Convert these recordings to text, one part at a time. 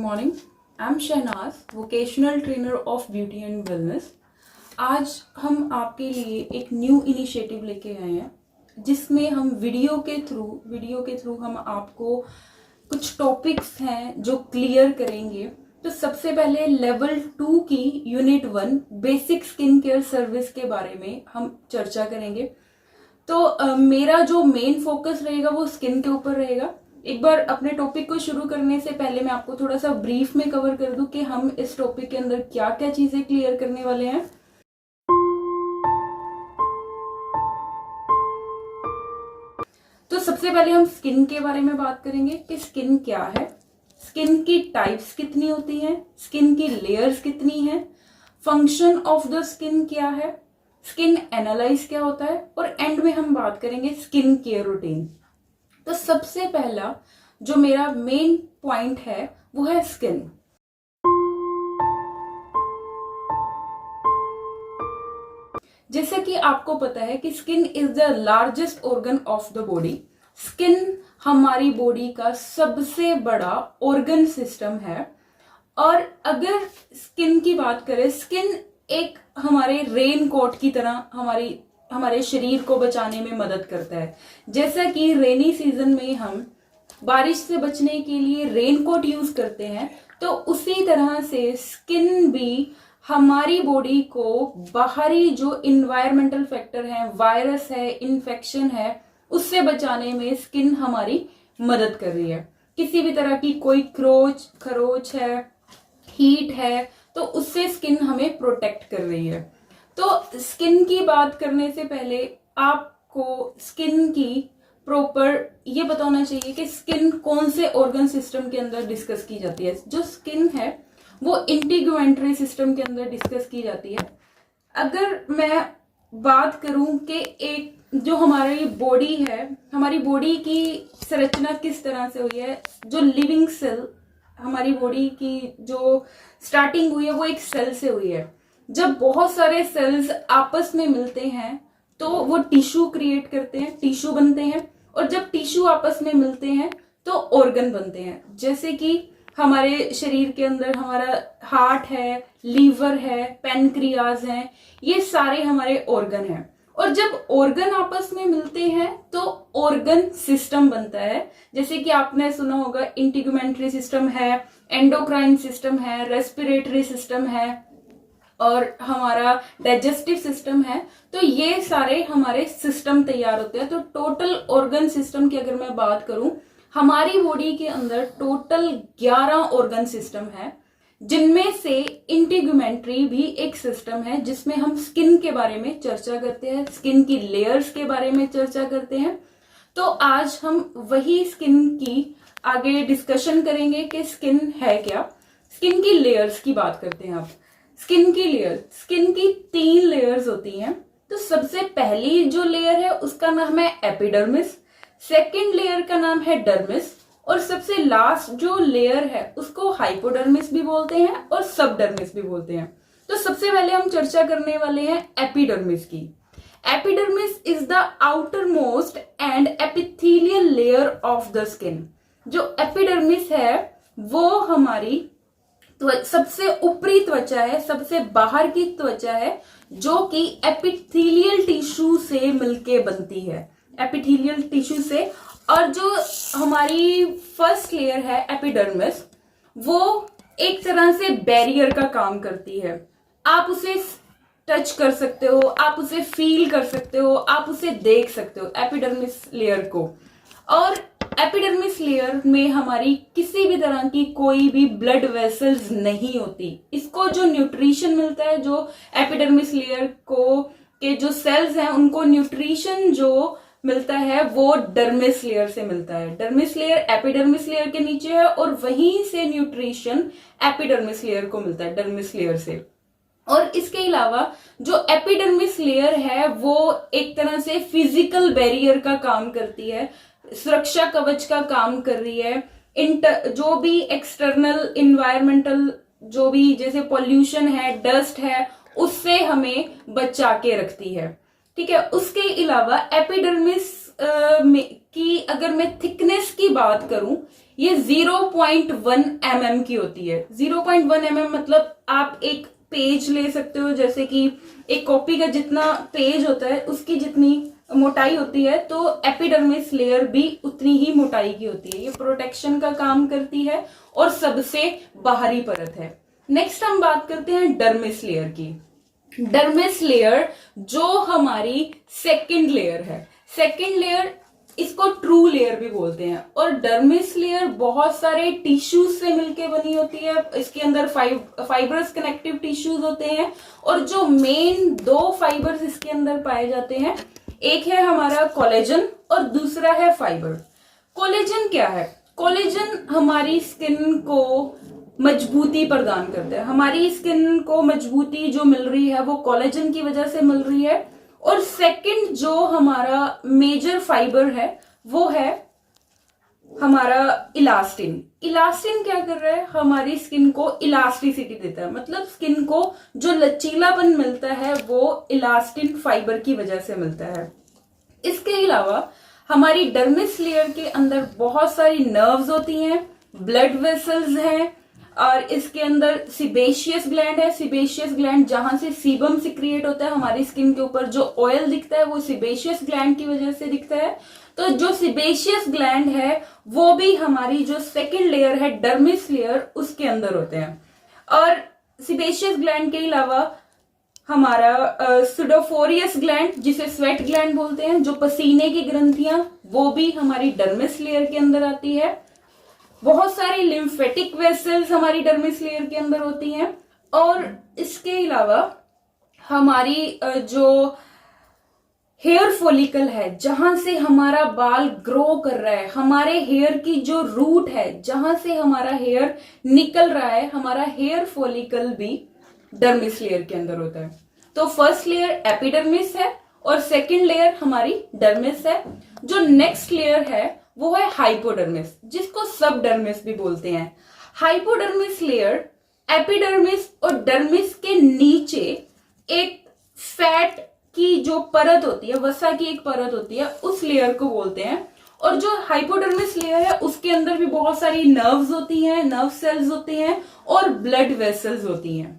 morning. I'm Shahnaz, vocational trainer of beauty and wellness. आज हम आपके लिए एक न्यू इनिशिएटिव लेके आए हैं जिसमें हम वीडियो के थ्रू हम आपको कुछ टॉपिक्स हैं जो क्लियर करेंगे. तो सबसे पहले लेवल 2 की unit 1 basic skin care service के बारे में हम चर्चा करेंगे. तो मेरा जो मेन फोकस रहेगा वो स्किन के ऊपर रहेगा. एक बार अपने टॉपिक को शुरू करने से पहले मैं आपको थोड़ा सा ब्रीफ में कवर कर दूं कि हम इस टॉपिक के अंदर क्या क्या चीजें क्लियर करने वाले हैं. तो सबसे पहले हम स्किन के बारे में बात करेंगे कि स्किन क्या है, स्किन की टाइप्स कितनी होती हैं, स्किन की लेयर्स कितनी हैं, फंक्शन ऑफ द स्किन क्या है, स्किन एनालाइज क्या होता है, और एंड में हम बात करेंगे स्किन केयर रूटीन. तो सबसे पहला जो मेरा मेन पॉइंट है वो है स्किन. जैसे कि आपको पता है कि skin is the largest organ of the body. Skin हमारी बॉडी का सबसे बड़ा ऑर्गन सिस्टम है. और अगर स्किन की बात करें, स्किन एक हमारे रेन कोट की तरह हमारे शरीर को बचाने में मदद करता है. जैसा कि रेनी सीजन में हम बारिश से बचने के लिए रेन कोट यूज करते हैं, तो उसी तरह से स्किन भी हमारी बॉडी को बाहरी जो इन्वायरमेंटल फैक्टर है, वायरस है, इन्फेक्शन है, उससे बचाने में स्किन हमारी मदद कर रही है. किसी भी तरह की कोई खरोच है, हीट है, तो उससे स्किन हमें प्रोटेक्ट कर रही है. तो स्किन की बात करने से पहले आपको स्किन की प्रॉपर ये बताना चाहिए कि स्किन कौन से ऑर्गन सिस्टम के अंदर डिस्कस की जाती है. जो स्किन है वो इंटीग्यूमेंट्री सिस्टम के अंदर डिस्कस की जाती है. अगर मैं बात करूं कि एक जो हमारी बॉडी है, हमारी बॉडी की संरचना किस तरह से हुई है, जो लिविंग सेल हमारी बॉडी की जो स्टार्टिंग हुई है वो एक सेल से हुई है. जब बहुत सारे सेल्स आपस में मिलते हैं तो वो टिश्यू क्रिएट करते हैं, टिश्यू बनते हैं, और जब टिश्यू आपस में मिलते हैं तो ऑर्गन बनते हैं. जैसे कि हमारे शरीर के अंदर हमारा हार्ट है, लीवर है, पैनक्रियाज है, ये सारे हमारे ऑर्गन हैं. और जब ऑर्गन आपस में मिलते हैं तो ऑर्गन सिस्टम बनता है. जैसे कि आपने सुना होगा इंटीग्यूमेंट्री सिस्टम है, एंडोक्राइन सिस्टम है, रेस्पिरेटरी सिस्टम है, और हमारा डाइजेस्टिव सिस्टम है. तो ये सारे हमारे सिस्टम तैयार होते हैं. तो टोटल ऑर्गन सिस्टम की अगर मैं बात करूं, हमारी बॉडी के अंदर टोटल 11 ऑर्गन सिस्टम है, जिनमें से इंटीग्यूमेंट्री भी एक सिस्टम है जिसमें हम स्किन के बारे में चर्चा करते हैं, स्किन की लेयर्स के बारे में चर्चा करते हैं. तो आज हम वही स्किन की आगे डिस्कशन करेंगे कि स्किन है क्या. स्किन की लेयर्स की बात करते हैं. आप स्किन की 3 लेयर्स होती हैं. तो सबसे पहली जो लेयर है उसका नाम है एपिडर्मिस, सेकंड लेयर का नाम है डर्मिस, और सबसे लास्ट जो लेयर है उसको हाइपोडर्मिस भी बोलते हैं और सबडर्मिस भी बोलते हैं. तो सबसे पहले हम चर्चा करने वाले हैं एपिडर्मिस की. Epidermis is the outer most and epithelial layer of the skin. जो एपिडर्मिस है वो हमारी सबसे ऊपरी त्वचा है, सबसे बाहर की त्वचा है, जो कि एपिथेलियल टिश्यू से मिलके बनती है, एपिथेलियल टिश्यू से. और जो हमारी फर्स्ट लेयर है एपिडर्मिस, वो एक तरह से बैरियर का काम करती है. आप उसे टच कर सकते हो, आप उसे फील कर सकते हो, आप उसे देख सकते हो एपिडर्मिस लेयर को. और एपिडर्मिस लेयर में हमारी किसी भी तरह की कोई भी ब्लड वेसल्स नहीं होती. इसको जो न्यूट्रिशन मिलता है, जो एपिडर्मिस लेयर को के जो सेल्स हैं उनको न्यूट्रिशन जो मिलता है वो डर्मिस लेयर से मिलता है. डर्मिस लेयर एपिडर्मिस लेयर के नीचे है और वहीं से न्यूट्रिशन एपिडर्मिस लेयर को मिलता है, डर्मिस लेयर से. और इसके अलावा जो एपिडर्मिस लेयर है वो एक तरह से फिजिकल बैरियर का काम करती है, सुरक्षा कवच का काम कर रही है. जो भी एक्सटर्नल इन्वायरमेंटल जो भी जैसे पॉल्यूशन है, डस्ट है, उससे हमें बचा के रखती है. ठीक है. उसके अलावा एपिडर्मिस की अगर मैं थिकनेस की बात करूं, ये 0.1 mm की होती है। 0.1 mm मतलब आप एक पेज ले सकते हो, जैसे कि एक कॉपी का जितना पेज होता है उसकी जितनी मोटाई होती है, तो एपिडर्मिस लेयर भी उतनी ही मोटाई की होती है। ये प्रोटेक्शन का काम करती है और सबसे बाहरी परत है। नेक्स्ट हम बात करते हैं डर्मिस लेयर की। डर्मिस लेयर जो हमारी सेकंड लेयर है। सेकंड लेयर, इसको ट्रू लेयर भी बोलते हैं। और डर्मिस लेयर बहुत सारे टिश्यूज से मिलके बनी होती है। इसके अंदर फाइबरस कनेक्टिव टिश्यूज होते हैं, और जो मेन 2 फाइबर्स इसके अंदर पाए जाते हैं, एक है हमारा कोलेजन और दूसरा है फाइबर। कोलेजन क्या है? कोलेजन हमारी स्किन को मजबूती प्रदान करता है। हमारी स्किन को मजबूती जो मिल रही है वो कोलेजन की वजह से मिल रही है। और सेकंड जो हमारा मेजर फाइबर है वो है हमारा इलास्टिन। इलास्टिन क्या कर रहा है? हमारी स्किन को इलास्टिसिटी देता है, मतलब स्किन को जो लचीलापन मिलता है वो इलास्टिन फाइबर की वजह से मिलता है। इसके अलावा हमारी डर्मिस लेयर के अंदर बहुत सारी नर्व्स होती हैं, ब्लड वेसल्स हैं, और इसके अंदर सिबेशियस ग्लैंड है। सिबेशियस ग्लैंड जहां से सीबम सिक्रिएट होता है, हमारी स्किन के ऊपर जो ऑयल दिखता है वो सिबेशियस ग्लैंड की वजह से दिखता है। तो जो सिबेशियस ग्लैंड है वो भी हमारी जो सेकंड लेयर है डर्मिस लेयर उसके अंदर होते हैं। और सिबेशियस ग्लैंड के अलावा हमारा सुडोफोरियस ग्लैंड, जिसे स्वेट ग्लैंड बोलते हैं, जो पसीने की ग्रंथियां, वो भी हमारी डर्मिस लेयर के अंदर आती है। बहुत सारी लिम्फेटिक वेसल्स हमारी डर्मिस लेयर के अंदर होती हैं। और इसके अलावा हमारी जो हेयर फॉलिकल है, जहां से हमारा बाल ग्रो कर रहा है, हमारे हेयर की जो रूट है जहां से हमारा हेयर निकल रहा है, हमारा हेयर फॉलिकल भी डर्मिस लेयर के अंदर होता है। तो फर्स्ट लेयर एपिडर्मिस है और सेकंड लेयर हमारी डर्मिस है। जो नेक्स्ट लेयर है वो है हाइपोडर्मिस, जिसको सबडर्मिस भी बोलते हैं। हाइपोडर्मिस लेयर एपिडर्मिस और डर्मिस के नीचे एक फैट की जो परत होती है, वसा की एक परत होती है, उस लेयर को बोलते हैं। और जो हाइपोडर्मिस लेयर है उसके अंदर भी बहुत सारी नर्व्स होती हैं, नर्व सेल्स होते हैं और ब्लड वेसल्स होती हैं।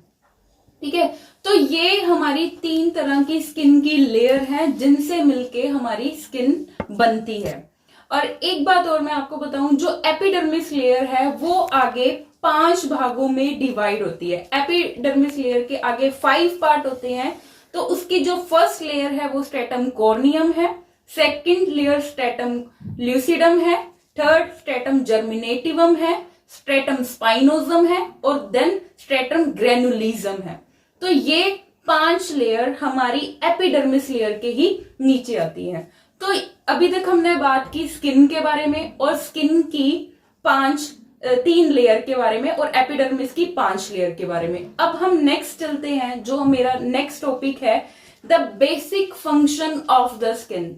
ठीक है, तो ये हमारी 3 तरह की स्किन की लेयर है जिनसे मिलके हमारी स्किन बनती है। और एक बात और मैं आपको बताऊं, जो एपिडर्मिस लेयर है वो आगे 5 भागों में डिवाइड होती है। एपिडर्मिस लेयर के आगे 5 पार्ट होते हैं। तो उसकी जो फर्स्ट लेयर है वो स्ट्रेटम कॉर्नियम है, सेकंड लेयर स्ट्रेटम ल्यूसिडम है, थर्ड स्ट्रेटम जर्मिनेटिवम है, स्ट्रेटम स्पाइनोजम है और देन स्ट्रेटम ग्रेनुलिज्म है। तो ये 5 लेयर हमारी एपिडर्मिस लेयर के ही नीचे आती है। तो अभी तक हमने बात की स्किन के बारे में और स्किन की 3 लेयर के बारे में और एपिडर्मिस की 5 लेयर के बारे में। अब हम नेक्स्ट चलते हैं, जो मेरा नेक्स्ट टॉपिक है, the basic function of the skin.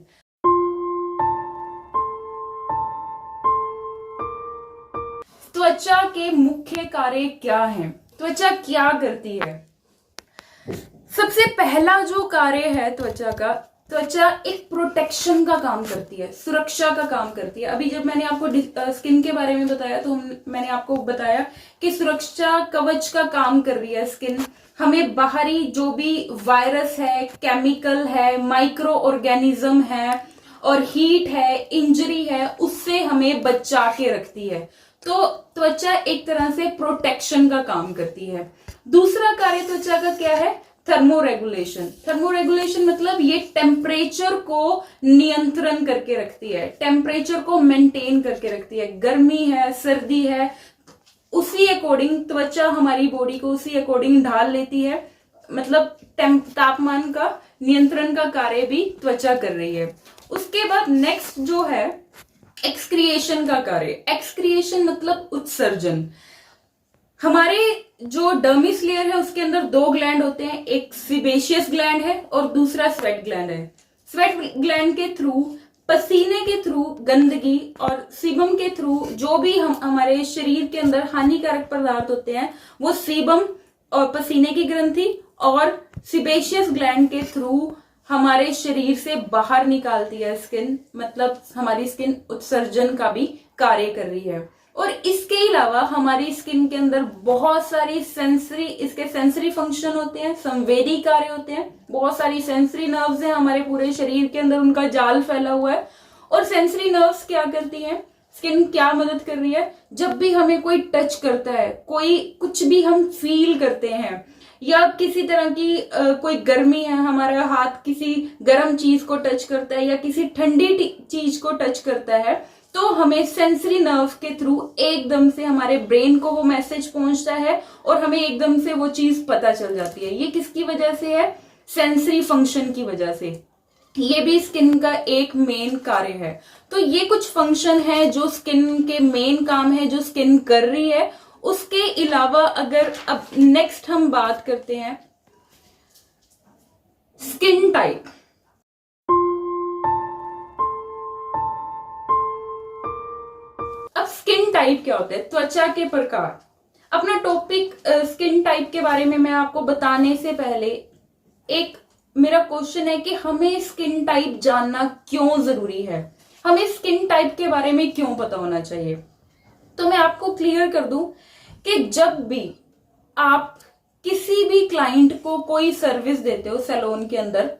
त्वचा के मुख्य कार्य क्या हैं? त्वचा क्या करती है? सबसे पहला जो कार्य है त्वचा का, त्वचा एक प्रोटेक्शन का काम करती है, सुरक्षा का काम करती है। अभी जब मैंने आपको स्किन के बारे में बताया तो मैंने आपको बताया कि सुरक्षा कवच का काम कर रही है स्किन। हमें बाहरी जो भी वायरस है, केमिकल है, माइक्रो ऑर्गेनिज्म है और हीट है, इंजरी है, उससे हमें बचा के रखती है। तो त्वचा एक तरह से प्रोटेक्शन का काम करती है। दूसरा कार्य त्वचा का क्या है? थर्मोरेगुलेशन। थर्मोरेगुलेशन मतलब ये टेम्परेचर को नियंत्रण करके रखती है, टेम्परेचर को मेंटेन करके रखती है। गर्मी है, सर्दी है, उसी अकॉर्डिंग त्वचा हमारी बॉडी को उसी अकॉर्डिंग ढाल लेती है। मतलब तापमान का नियंत्रण का कार्य भी त्वचा कर रही है। उसके बाद नेक्स्ट जो है एक्सक्रिएशन का कार्य। एक्सक्रिएशन मतलब उत्सर्जन। हमारे जो डर्मिस लेयर है उसके अंदर 2 ग्लैंड होते हैं, एक सिबेशियस ग्लैंड है और दूसरा स्वेट ग्लैंड है। स्वेट ग्लैंड के थ्रू, पसीने के थ्रू गंदगी और सीबम के थ्रू जो भी हमारे शरीर के अंदर हानिकारक पदार्थ होते हैं वो सीबम और पसीने की ग्रंथि और सिबेशियस ग्लैंड के थ्रू हमारे शरीर से बाहर निकालती है स्किन, मतलब हमारी स्किन उत्सर्जन का भी कार्य कर रही है। और इसके अलावा हमारी स्किन के अंदर बहुत सारी इसके सेंसरी फंक्शन होते हैं, संवेदी कार्य होते हैं। बहुत सारी सेंसरी नर्व्स हैं हमारे पूरे शरीर के अंदर, उनका जाल फैला हुआ है। और सेंसरी नर्व्स क्या करती हैं, स्किन क्या मदद कर रही है, जब भी हमें कोई टच करता है, कोई कुछ भी हम फील करते हैं, या किसी तरह की कोई गर्मी है, हमारा हाथ किसी गर्म चीज को टच करता है या किसी ठंडी चीज को टच करता है, तो हमें सेंसरी नर्व के थ्रू एकदम से हमारे ब्रेन को वो मैसेज पहुंचता है और हमें एकदम से वो चीज पता चल जाती है। ये किसकी वजह से है, सेंसरी फंक्शन की वजह से। ये भी स्किन का एक मेन कार्य है। तो ये कुछ फंक्शन है जो स्किन के मेन काम है, जो स्किन कर रही है। उसके अलावा अगर अब नेक्स्ट हम बात करते हैं स्किन टाइप। अब स्किन टाइप क्या होता है, त्वचा के प्रकार। अपना टॉपिक स्किन टाइप के बारे में मैं आपको बताने से पहले एक मेरा क्वेश्चन है कि हमें स्किन टाइप जानना क्यों जरूरी है, हमें स्किन टाइप के बारे में क्यों पता होना चाहिए। तो मैं आपको क्लियर कर दूं कि जब भी आप किसी भी क्लाइंट को कोई सर्विस देते हो सैलून के अंदर,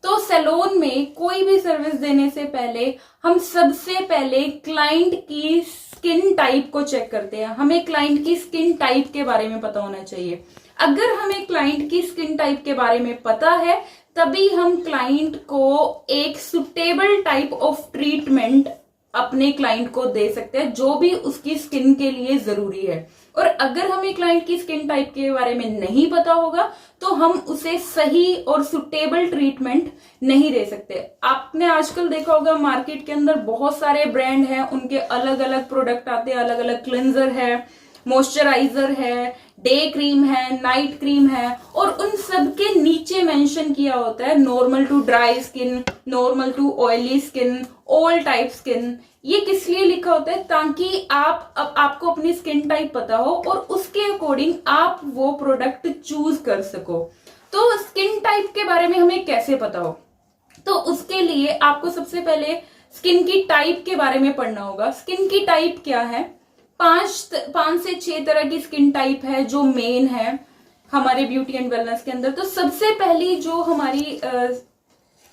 तो सैलून में कोई भी सर्विस देने से पहले हम सबसे पहले क्लाइंट की स्किन टाइप को चेक करते हैं। हमें क्लाइंट की स्किन टाइप के बारे में पता होना चाहिए। अगर हमें क्लाइंट की स्किन टाइप के बारे में पता है, तभी हम क्लाइंट को एक सुटेबल टाइप ऑफ ट्रीटमेंट अपने क्लाइंट को दे सकते हैं, जो भी उसकी स्किन के लिए जरूरी है। और अगर हमें क्लाइंट की स्किन टाइप के बारे में नहीं पता होगा, तो हम उसे सही और सुटेबल ट्रीटमेंट नहीं दे सकते। आपने आजकल देखा होगा मार्केट के अंदर बहुत सारे ब्रांड हैं, उनके अलग अलग प्रोडक्ट आते हैं, अलग अलग क्लेंजर है, मॉइस्चराइजर है, डे क्रीम है, नाइट क्रीम है, और उन सब के नीचे मेंशन किया होता है normal to dry skin, normal to oily skin, all type skin. ये किस लिए लिखा होता है, ताकि आपको अपनी स्किन टाइप पता हो और उसके अकॉर्डिंग आप वो प्रोडक्ट चूज कर सको। तो स्किन टाइप के बारे में हमें कैसे पता हो, तो उसके लिए आपको सबसे पहले स्किन की टाइप के बारे में पढ़ना होगा। स्किन की टाइप क्या है, 5 से 6 तरह की स्किन टाइप है जो मेन है हमारे ब्यूटी एंड वेलनेस के अंदर। तो सबसे पहली जो हमारी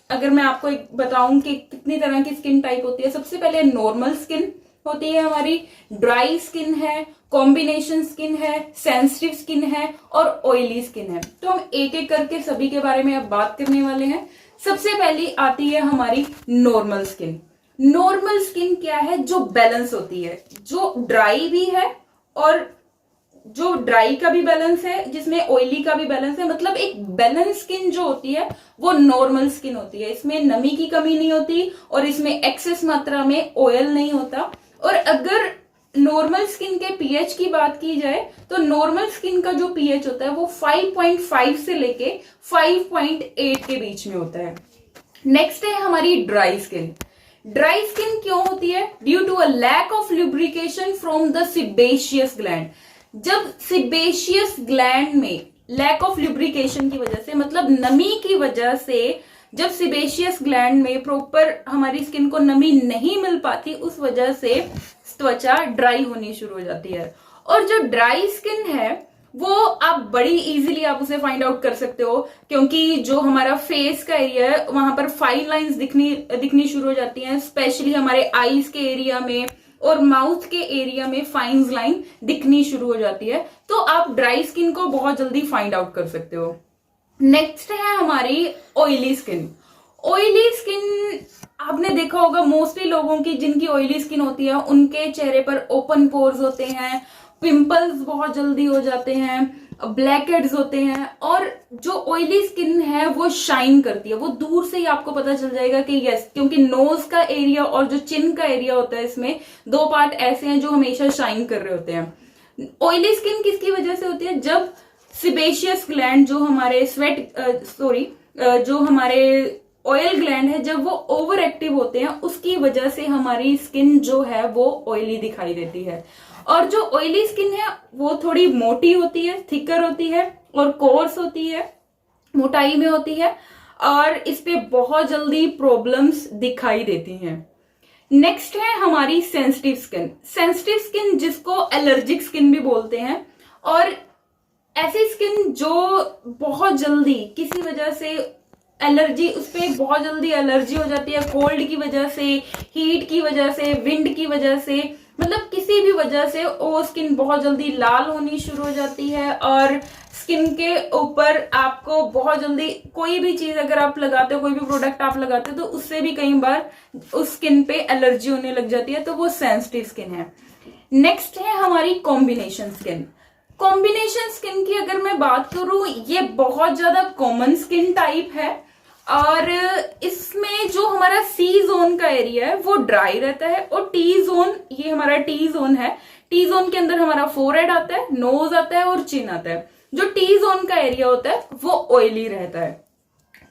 अगर मैं आपको एक बताऊं कि कितनी तरह की स्किन टाइप होती है, सबसे पहले नॉर्मल स्किन होती है हमारी, ड्राई स्किन है, कॉम्बिनेशन स्किन है, सेंसिटिव स्किन है और ऑयली स्किन है। तो हम एक एक करके सभी के बारे में अब बात करने वाले हैं। सबसे पहली आती है हमारी नॉर्मल स्किन। नॉर्मल स्किन क्या है, जो बैलेंस होती है, जो ड्राई भी है और जो ड्राई का भी बैलेंस है, जिसमें ऑयली का भी बैलेंस है। मतलब एक बैलेंस स्किन जो होती है वो नॉर्मल स्किन होती है। इसमें नमी की कमी नहीं होती और इसमें एक्सेस मात्रा में ऑयल नहीं होता। और अगर नॉर्मल स्किन के पीएच की बात की जाए, तो नॉर्मल स्किन का जो पीएच होता है वो 5.5 से लेके 5.8 के बीच में होता है। नेक्स्ट है हमारी ड्राई स्किन। ड्राई स्किन क्यों होती है, due to a lack of lubrication from the sebaceous gland. जब सीबेशियस ग्लैंड में लैक ऑफ लुब्रिकेशन की वजह से, मतलब नमी की वजह से, जब सीबेशियस ग्लैंड में प्रॉपर हमारी स्किन को नमी नहीं मिल पाती, उस वजह से त्वचा ड्राई होनी शुरू हो जाती है। और जो ड्राई स्किन है वो आप बड़ी इजीली आप उसे फाइंड आउट कर सकते हो, क्योंकि जो हमारा फेस का एरिया है वहां पर फाइन लाइंस दिखनी शुरू हो जाती हैं, स्पेशली हमारे आईज के एरिया में और माउथ के एरिया में फाइन लाइन दिखनी शुरू हो जाती है। तो आप ड्राई स्किन को बहुत जल्दी फाइंड आउट कर सकते हो। नेक्स्ट है हमारी ऑयली स्किन। ऑयली स्किन आपने देखा होगा मोस्टली लोगों की जिनकी ऑयली स्किन होती है उनके चेहरे पर ओपन पोर्स होते हैं, पिंपल्स बहुत जल्दी हो जाते हैं, ब्लैक हेड्स होते हैं। और जो ऑयली स्किन है वो शाइन करती है, वो दूर से ही आपको पता चल जाएगा कि यस, क्योंकि नोज का एरिया और जो चिन का एरिया होता है, इसमें 2 पार्ट ऐसे हैं जो हमेशा शाइन कर रहे होते हैं। ऑयली स्किन किसकी वजह से होती है, जब सिबेशियस ग्लैंड जो हमारे जो हमारे ऑयल ग्लैंड है, जब वो ओवर एक्टिव होते हैं, उसकी वजह से हमारी स्किन जो है वो ऑयली दिखाई देती है। और जो ऑयली स्किन है वो थोड़ी मोटी होती है, थिकर होती है और कोर्स होती है, मोटाई में होती है। और इस पे बहुत जल्दी प्रॉब्लम्स दिखाई देती हैं। नेक्स्ट है हमारी सेंसिटिव स्किन। सेंसिटिव स्किन जिसको एलर्जिक स्किन भी बोलते हैं, और ऐसी स्किन जो बहुत जल्दी किसी वजह से एलर्जी, उस पर बहुत जल्दी एलर्जी हो जाती है, कोल्ड की वजह से, हीट की वजह से, विंड की वजह से, मतलब किसी भी वजह से वो स्किन बहुत जल्दी लाल होनी शुरू हो जाती है। और स्किन के ऊपर आपको बहुत जल्दी कोई भी चीज अगर आप लगाते हो, कोई भी प्रोडक्ट आप लगाते हो, तो उससे भी कई बार उस स्किन पे एलर्जी होने लग जाती है, तो वो सेंसिटिव स्किन है। नेक्स्ट है हमारी कॉम्बिनेशन स्किन। कॉम्बिनेशन स्किन की अगर मैं बात करूं, ये बहुत ज्यादा कॉमन स्किन टाइप है, और इसमें जो हमारा सी जोन का एरिया है वो ड्राई रहता है, और टी जोन, ये हमारा टी जोन है, टी जोन के अंदर हमारा फोरहेड आता है, नोज आता है और चिन आता है। जो टी जोन का एरिया होता है वो ऑयली रहता है।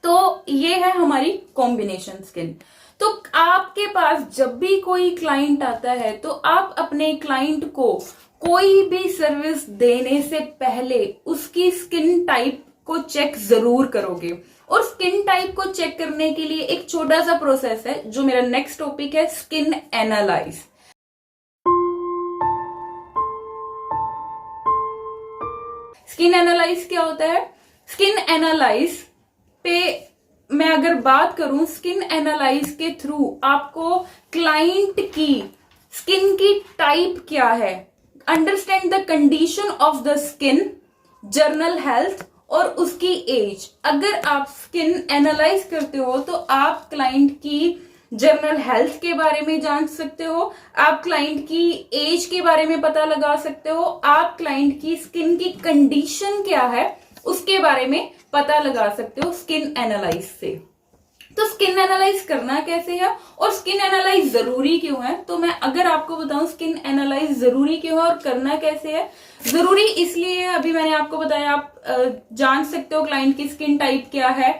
तो ये है हमारी कॉम्बिनेशन स्किन। तो आपके पास जब भी कोई क्लाइंट आता है, तो आप अपने क्लाइंट को कोई भी सर्विस देने से पहले उसकी स्किन टाइप को चेक जरूर करोगे। और स्किन टाइप को चेक करने के लिए एक छोटा सा प्रोसेस है, जो मेरा नेक्स्ट टॉपिक है, स्किन एनालाइज। स्किन एनालाइज क्या होता है? स्किन एनालाइज पे मैं अगर बात करूं, स्किन एनालाइज के थ्रू आपको क्लाइंट की स्किन की टाइप क्या है, understand the condition of the skin, journal health और उसकी एज। अगर आप स्किन एनालाइज करते हो तो आप क्लाइंट की जर्नल हेल्थ के बारे में जान सकते हो, आप क्लाइंट की एज के बारे में पता लगा सकते हो, आप क्लाइंट की स्किन की कंडीशन क्या है उसके बारे में पता लगा सकते हो स्किन एनालाइज से। तो स्किन एनालाइज करना कैसे है और स्किन एनालाइज जरूरी क्यों है? तो मैं अगर आपको बताऊं स्किन एनालाइज जरूरी क्यों है और करना कैसे है। जरूरी इसलिए है, अभी मैंने आपको बताया, आप जान सकते हो क्लाइंट की स्किन टाइप क्या है।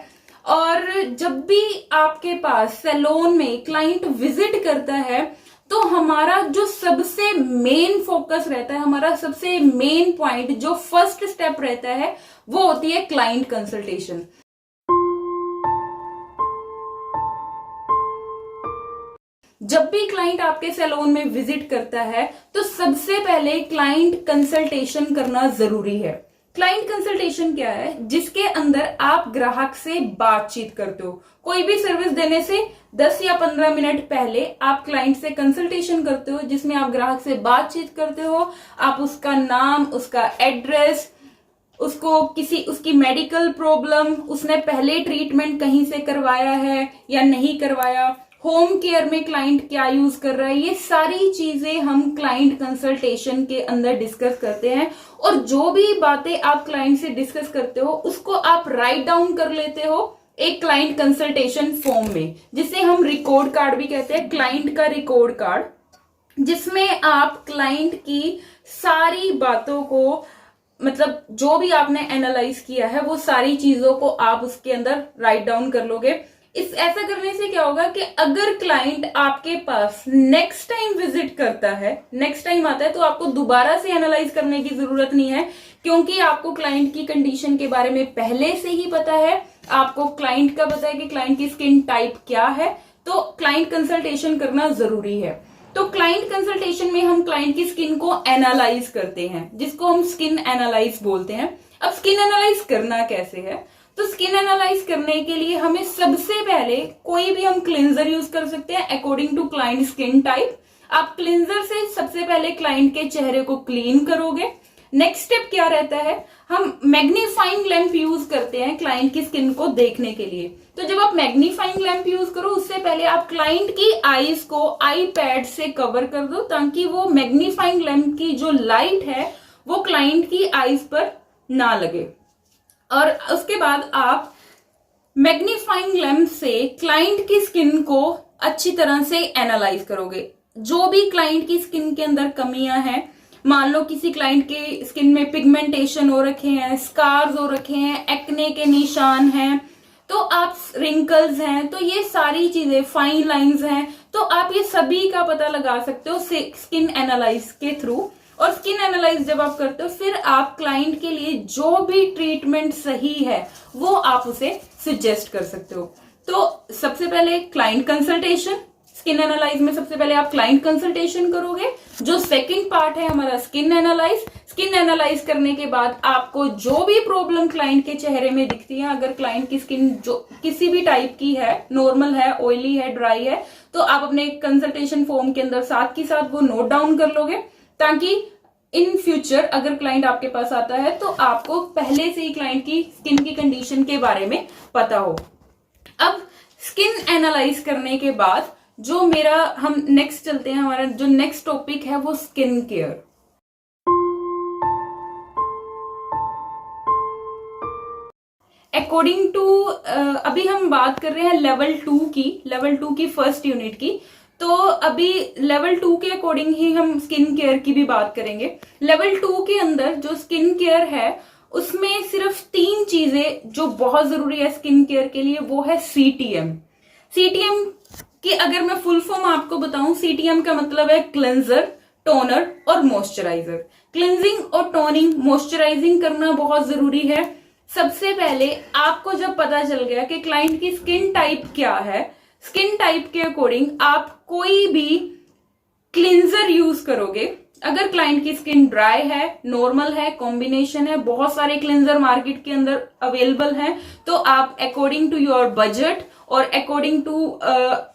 और जब भी आपके पास सैलून में क्लाइंट विजिट करता है, तो हमारा जो सबसे मेन फोकस रहता है, हमारा सबसे मेन पॉइंट, जो फर्स्ट स्टेप रहता है, वो होती है क्लाइंट कंसल्टेशन। जब भी क्लाइंट आपके सैलून में विजिट करता है, तो सबसे पहले क्लाइंट कंसल्टेशन करना जरूरी है। क्लाइंट कंसल्टेशन क्या है? जिसके अंदर आप ग्राहक से बातचीत करते हो। कोई भी सर्विस देने से 10 या 15 मिनट पहले आप क्लाइंट से कंसल्टेशन करते हो, जिसमें आप ग्राहक से बातचीत करते हो। आप उसका नाम, उसका एड्रेस, उसको उसकी मेडिकल प्रॉब्लम, उसने पहले ट्रीटमेंट कहीं से करवाया है या नहीं करवाया, होम केयर में क्लाइंट क्या यूज कर रहा है, ये सारी चीजें हम क्लाइंट कंसल्टेशन के अंदर डिस्कस करते हैं। और जो भी बातें आप क्लाइंट से डिस्कस करते हो, उसको आप राइट डाउन कर लेते हो एक क्लाइंट कंसल्टेशन फॉर्म में, जिसे हम रिकॉर्ड कार्ड भी कहते हैं, क्लाइंट का रिकॉर्ड कार्ड, जिसमें आप क्लाइंट की सारी बातों को, मतलब जो भी आपने एनालाइज किया है, वो सारी चीजों को आप उसके अंदर राइट डाउन कर लोगे। ऐसा करने से क्या होगा कि अगर क्लाइंट आपके पास नेक्स्ट टाइम विजिट करता है, नेक्स्ट टाइम आता है, तो आपको दोबारा से एनालाइज करने की जरूरत नहीं है, क्योंकि आपको क्लाइंट की कंडीशन के बारे में पहले से ही पता है। आपको क्लाइंट का पता है कि क्लाइंट की स्किन टाइप क्या है, तो क्लाइंट कंसल्टेशन करना जरूरी है। तो क्लाइंट कंसल्टेशन में हम क्लाइंट की स्किन को एनालाइज करते हैं, जिसको हम स्किन एनालाइज बोलते हैं। अब स्किन एनालाइज करना कैसे है? तो स्किन एनालाइज करने के लिए हमें सबसे पहले कोई भी हम क्लिंजर यूज कर सकते हैं according to client skin type. आप क्लिंजर से सबसे पहले क्लाइंट के चेहरे को क्लीन करोगे। नेक्स्ट स्टेप क्या रहता है? हम मैग्नीफाइंग लैंप यूज करते हैं क्लाइंट की स्किन को देखने के लिए। तो जब आप मैग्नीफाइंग लैंप यूज करो, उससे पहले आप क्लाइंट की आईज को आई पैड से कवर कर दो, ताकि वो मैग्नीफाइंग लैंप की जो लाइट है वो क्लाइंट की आईज पर ना लगे। और उसके बाद आप मैग्नीफाइंग लैंप से क्लाइंट की स्किन को अच्छी तरह से एनालाइज करोगे। जो भी क्लाइंट की स्किन के अंदर कमियां हैं, मान लो किसी क्लाइंट के स्किन में पिगमेंटेशन हो रखे हैं, स्कार्स हो रखे हैं, एक्ने के निशान हैं, तो आप रिंकल्स हैं, तो ये सारी चीजें, फाइन लाइंस हैं, तो आप ये सभी का पता लगा सकते हो स्किन एनालाइज के थ्रू। और स्किन एनालाइज जब आप करते हो, फिर आप क्लाइंट के लिए जो भी ट्रीटमेंट सही है वो आप उसे सजेस्ट कर सकते हो। तो सबसे पहले क्लाइंट कंसल्टेशन, स्किन एनालाइज में सबसे पहले आप क्लाइंट कंसल्टेशन करोगे। जो सेकंड पार्ट है हमारा स्किन एनालाइज। स्किन एनालाइज करने के बाद आपको जो भी प्रॉब्लम क्लाइंट के चेहरे में दिखती है, अगर क्लाइंट की स्किन जो किसी भी टाइप की है, नॉर्मल है, ऑयली है, ड्राई है, तो आप अपने कंसल्टेशन फॉर्म के अंदर साथ के साथ वो नोट डाउन कर लोगे, ताकि इन फ्यूचर अगर क्लाइंट आपके पास आता है तो आपको पहले से ही क्लाइंट की स्किन की कंडीशन के बारे में पता हो। अब स्किन एनालाइज करने के बाद जो हम नेक्स्ट चलते हैं, हमारा जो नेक्स्ट टॉपिक है वो स्किन केयर। अकॉर्डिंग टू अभी हम बात कर रहे हैं लेवल 2 की फर्स्ट यूनिट की। तो अभी लेवल 2 के अकॉर्डिंग ही हम स्किन केयर की भी बात करेंगे। लेवल 2 के अंदर जो स्किन केयर है उसमें सिर्फ 3 चीजें जो बहुत जरूरी है स्किन केयर के लिए, वो है सीटीएम। सीटीएम की अगर मैं फुल फॉर्म आपको बताऊं, सीटीएम का मतलब है क्लेंजर, टोनर और मॉइस्चराइजर। क्लिनजिंग और टोनिंग, मॉइस्चराइजिंग करना बहुत जरूरी है। सबसे पहले आपको जब पता चल गया कि क्लाइंट की स्किन टाइप क्या है, स्किन टाइप के अकॉर्डिंग आप कोई भी क्लिंजर यूज करोगे। अगर क्लाइंट की स्किन ड्राई है, नॉर्मल है, कॉम्बिनेशन है, बहुत सारे क्लिंजर मार्केट के अंदर अवेलेबल हैं, तो आप अकॉर्डिंग टू योर बजट और अकॉर्डिंग टू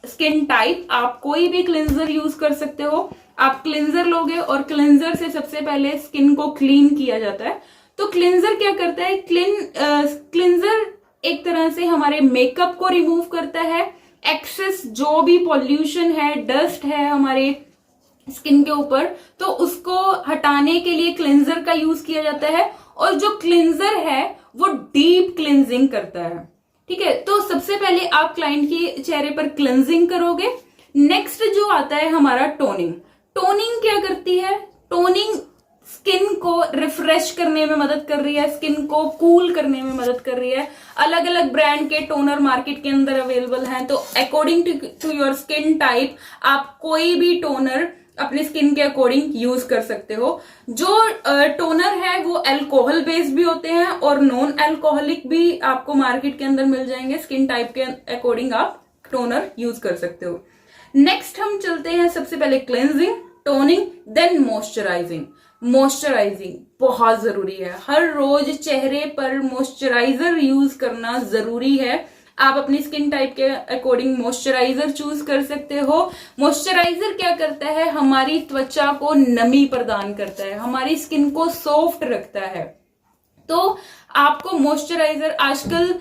स्किन टाइप आप कोई भी क्लिंजर यूज कर सकते हो। आप क्लिंजर लोगे और क्लिंजर से सबसे पहले स्किन को क्लीन किया जाता है। तो क्लिंजर क्या करता है? क्लिंजर एक तरह से हमारे मेकअप को रिमूव करता है। एक्सेस जो भी पॉल्यूशन है, डस्ट है हमारे स्किन के ऊपर, तो उसको हटाने के लिए क्लिंजर का यूज किया जाता है। और जो क्लिंजर है वो डीप क्लिंजिंग करता है। ठीक है, तो सबसे पहले आप क्लाइंट के चेहरे पर क्लिंजिंग करोगे। नेक्स्ट जो आता है हमारा टोनिंग। टोनिंग क्या करती है? टोनिंग स्किन को रिफ्रेश करने में मदद कर रही है, स्किन को कूल करने में मदद कर रही है। अलग अलग ब्रांड के टोनर मार्केट के अंदर अवेलेबल हैं, तो according to your skin type आप कोई भी टोनर अपने स्किन के अकॉर्डिंग यूज कर सकते हो। जो टोनर है वो अल्कोहल बेस्ड भी होते हैं और नॉन अल्कोहलिक भी आपको मार्केट के अंदर मिल जाएंगे। स्किन टाइप के अकॉर्डिंग आप टोनर यूज कर सकते हो। नेक्स्ट हम चलते हैं, सबसे पहले cleansing, toning, then moisturising. Moisturising बहुत जरूरी है। हर रोज चेहरे पर मॉइस्चराइजर यूज करना जरूरी है। आप अपनी स्किन टाइप के अकॉर्डिंग मॉइस्चराइजर चूज कर सकते हो। मॉइस्चराइजर क्या करता है? हमारी त्वचा को नमी प्रदान करता है, हमारी स्किन को सॉफ्ट रखता है। तो आपको मॉइस्चराइजर, आजकल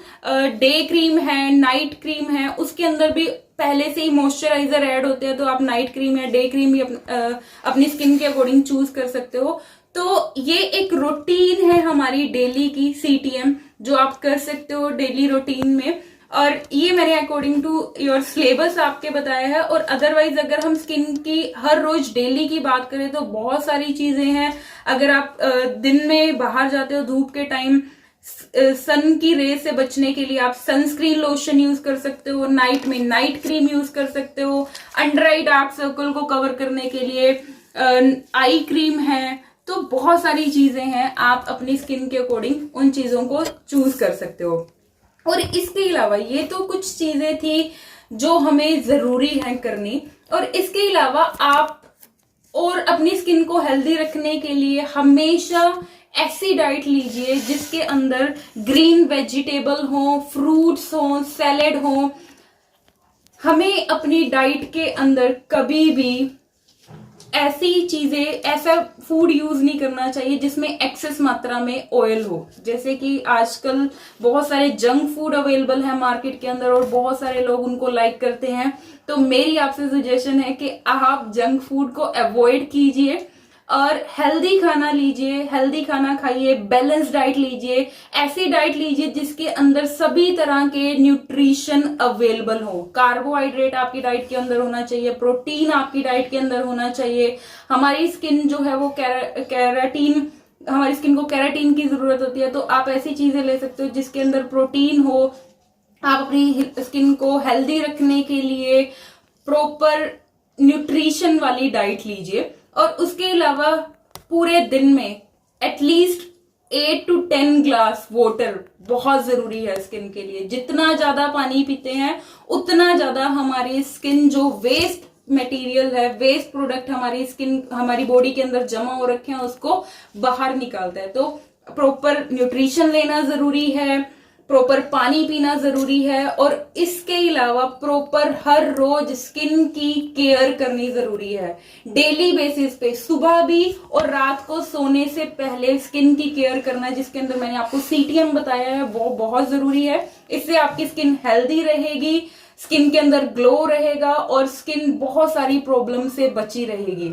डे क्रीम है, नाइट क्रीम है, उसके अंदर भी पहले से ही मॉइस्चराइजर ऐड होते हैं, तो आप नाइट क्रीम या डे क्रीम भी अपनी स्किन के अकॉर्डिंग चूज कर सकते हो। तो ये एक रूटीन है हमारी डेली की, सीटीएम, जो आप कर सकते हो डेली रूटीन में। और ये मैंने अकॉर्डिंग टू योर सिलेबस आपके बताया है। और अदरवाइज अगर हम स्किन की हर रोज डेली की बात करें तो बहुत सारी चीजें हैं। अगर आप दिन में बाहर जाते हो धूप के टाइम, सन की रे से बचने के लिए आप सनस्क्रीन लोशन यूज कर सकते हो। नाइट में नाइट क्रीम यूज कर सकते हो। अंडर आई डार्क सर्कल को कवर करने के लिए आई क्रीम है। तो बहुत सारी चीजें हैं, आप अपनी स्किन के अकॉर्डिंग उन चीजों को चूज कर सकते हो। और इसके अलावा ये तो कुछ चीजें थी जो हमें जरूरी है करनी। और इसके अलावा आप और अपनी स्किन को हेल्दी रखने के लिए हमेशा ऐसी डाइट लीजिए जिसके अंदर ग्रीन वेजिटेबल हो, फ्रूट्स हो, सैलेड हो। हमें अपनी डाइट के अंदर कभी भी ऐसी चीजें, ऐसा फूड यूज नहीं करना चाहिए जिसमें एक्सेस मात्रा में ऑयल हो। जैसे कि आजकल बहुत सारे जंक फूड अवेलेबल है मार्केट के अंदर और बहुत सारे लोग उनको लाइक करते हैं। तो मेरी आपसे सजेशन है कि आप जंक फूड को अवॉइड कीजिए और हेल्दी खाना लीजिए, हेल्दी खाना खाइए, बैलेंस डाइट लीजिए। ऐसी डाइट लीजिए जिसके अंदर सभी तरह के न्यूट्रिशन अवेलेबल हो। कार्बोहाइड्रेट आपकी डाइट के अंदर होना चाहिए, प्रोटीन आपकी डाइट के अंदर होना चाहिए। हमारी स्किन जो है वो कैराटीन, हमारी स्किन को कैराटीन की जरूरत होती है, तो आप ऐसी चीजें ले सकते हो जिसके अंदर प्रोटीन हो। आप अपनी स्किन को हेल्दी रखने के लिए प्रॉपर न्यूट्रिशन वाली डाइट लीजिए। और उसके अलावा पूरे दिन में एटलीस्ट 8 to 10 ग्लास वाटर बहुत जरूरी है स्किन के लिए। जितना ज्यादा पानी पीते हैं उतना ज्यादा हमारी स्किन जो वेस्ट मटेरियल है, वेस्ट प्रोडक्ट हमारी स्किन, हमारी बॉडी के अंदर जमा हो रखे हैं, उसको बाहर निकालता है। तो प्रॉपर न्यूट्रिशन लेना जरूरी है, प्रॉपर पानी पीना जरूरी है, और इसके अलावा प्रॉपर हर रोज स्किन की केयर करनी जरूरी है। डेली बेसिस पे सुबह भी और रात को सोने से पहले स्किन की केयर करना, जिसके अंदर मैंने आपको CTM बताया है, वो बहुत जरूरी है। इससे आपकी स्किन हेल्दी रहेगी, स्किन के अंदर ग्लो रहेगा और स्किन बहुत सारी प्रॉब्लम से बची रहेगी।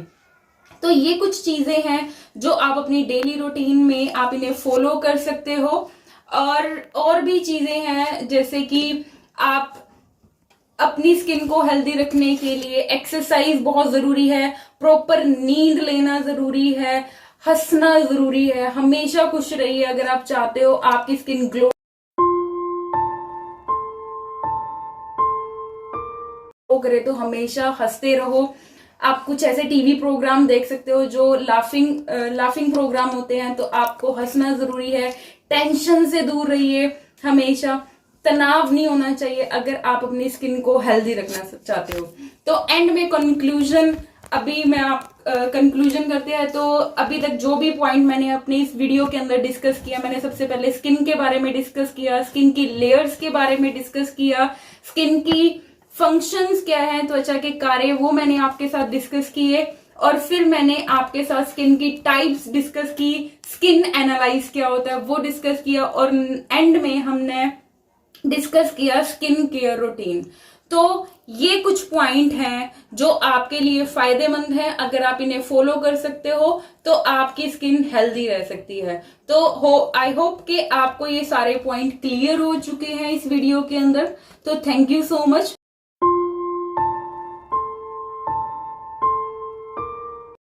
तो ये कुछ चीजें हैं जो आप अपनी डेली रूटीन में आप इन्हें फॉलो कर सकते हो। और भी चीजें हैं, जैसे कि आप अपनी स्किन को हेल्दी रखने के लिए एक्सरसाइज बहुत जरूरी है, प्रॉपर नींद लेना जरूरी है, हंसना जरूरी है, हमेशा खुश रहिए। अगर आप चाहते हो आपकी स्किन ग्लो करे तो हमेशा हंसते रहो। आप कुछ ऐसे टीवी प्रोग्राम देख सकते हो जो लाफिंग प्रोग्राम होते हैं, तो आपको हंसना जरूरी है। टेंशन से दूर रहिए, हमेशा तनाव नहीं होना चाहिए अगर आप अपनी स्किन को हेल्दी रखना चाहते हो। तो एंड में कंक्लूजन, अभी मैं आप कंक्लूजन करते हैं। तो अभी तक जो भी पॉइंट मैंने अपनी इस वीडियो के अंदर डिस्कस किया, मैंने सबसे पहले स्किन के बारे में डिस्कस किया, स्किन की लेयर्स के बारे में डिस्कस किया, स्किन की फंक्शंस क्या है, त्वचा के कार्य, वो मैंने आपके साथ डिस्कस किए, और फिर मैंने आपके साथ स्किन की टाइप्स डिस्कस की, स्किन एनालाइज क्या होता है वो डिस्कस किया, और एंड में हमने डिस्कस किया स्किन केयर रूटीन। तो ये कुछ पॉइंट हैं जो आपके लिए फायदेमंद हैं। अगर आप इन्हें फॉलो कर सकते हो तो आपकी स्किन हेल्दी रह सकती है। तो आई होप कि आपको ये सारे पॉइंट क्लियर हो चुके हैं इस वीडियो के अंदर। तो थैंक यू सो मच।